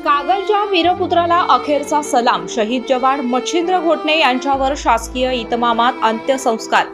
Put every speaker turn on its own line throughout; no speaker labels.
कागलच्या वीरपुत्राला अखेरचा सलाम. शहीद जवान मच्छिंद्र घोटणे यांच्यावर शासकीय इतमामात अंत्यसंस्कार.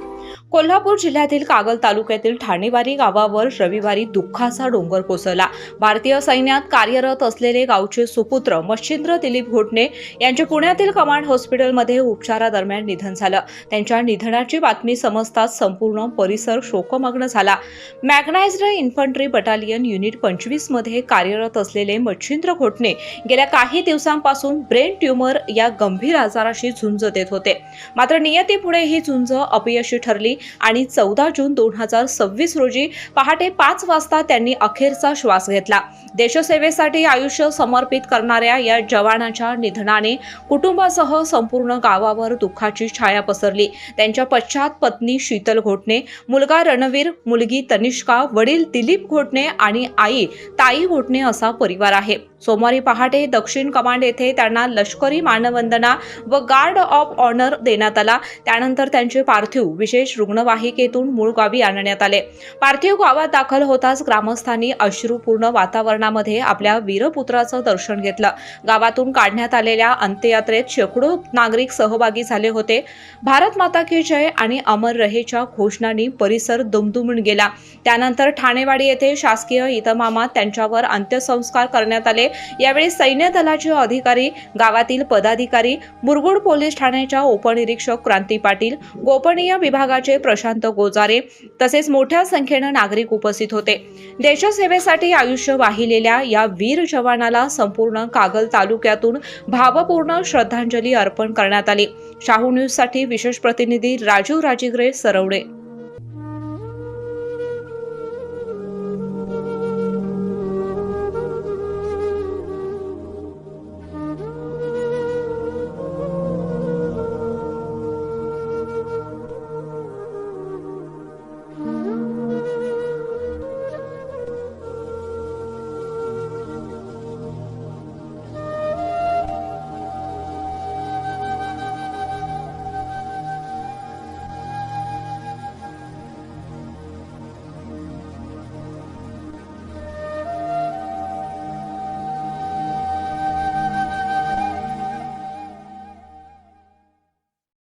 कोल्हापूर जिल्ह्यातील कागल तालुक्यातील ठाणेवाडी गावावर रविवारी दुःखाचा डोंगर कोसळला. भारतीय सैन्यात कार्यरत असलेले गावचे सुपुत्र मच्छिंद्र दिलीप घोटणे यांचे पुण्यातील कमांड हॉस्पिटलमध्ये उपचारादरम्यान निधन झालं. त्यांच्या निधनाची बातमी समजताच संपूर्ण परिसर शोकमग्न झाला. मॅग्नाइज्ड इन्फंट्री बटालियन युनिट 25 मध्ये कार्यरत असलेले मच्छिंद्र घोटणे गेल्या काही दिवसांपासून ब्रेन ट्यूमर या गंभीर आजाराशी झुंज देत होते. मात्र नियतीपुढे ही झुंज अपयशी ठरली आणि 14 जून 2026 रोजी पहाटे 5 वाजता त्यांनी अखेरचा श्वास घेतला. देशसेवेसाठी आयुष्य समर्पित करणाऱ्या या जवानाच्या निधनाने कुटुंबासह संपूर्ण गावावर दुःखाची छाया पसरली. त्यांच्या पश्चात पत्नी शीतल घोटणे, मुलगा रणवीर, मुलगी तनिष्का, वडील दिलीप घोटणे आणि आई ताई घोटणे असा परिवार आहे. सोमवारी पहाटे दक्षिण कमांड येथे त्यांना लष्करी मानवंदना व गार्ड ऑफ ऑनर देण्यात आला. त्यानंतर त्यांचे पार्थिव विशेष रुग्णवाहिकेतून मूळ गावी आणण्यात आले. पार्थिव गावात दाखल होताच ग्रामस्थांनी अश्रुपूर्ण वातावरणामध्ये आपल्या वीरपुत्राचं दर्शन घेतलं. गावातून काढण्यात आलेल्या अंत्ययात्रेत शेकडो नागरिक सहभागी झाले होते. भारत माता की जय आणि अमर रहेच्या घोषणांनी परिसर दुमदुमून गेला. त्यानंतर ठाणेवाडी येथे शासकीय इतमामात त्यांच्यावर अंत्यसंस्कार करण्यात आले. यावेळी सैन्य दलाचे अधिकारी, गावातील पदाधिकारी, मुरगुड पोलीस ठाण्याच्या उपनिरीक्षक क्रांती पाटील, गोपनीय विभागाचे प्रशांत गोजारे तसेच मोठ्या संख्येने नागरिक उपस्थित होते. देशसेवेसाठी आयुष्य वाहिलेल्या या वीर जवानाला संपूर्ण कागल तालुक्यातून भावपूर्ण श्रद्धांजली अर्पण करण्यात आली. शाहू न्यूज साठी विशेष प्रतिनिधी राजू राजिगरे, सरवडे.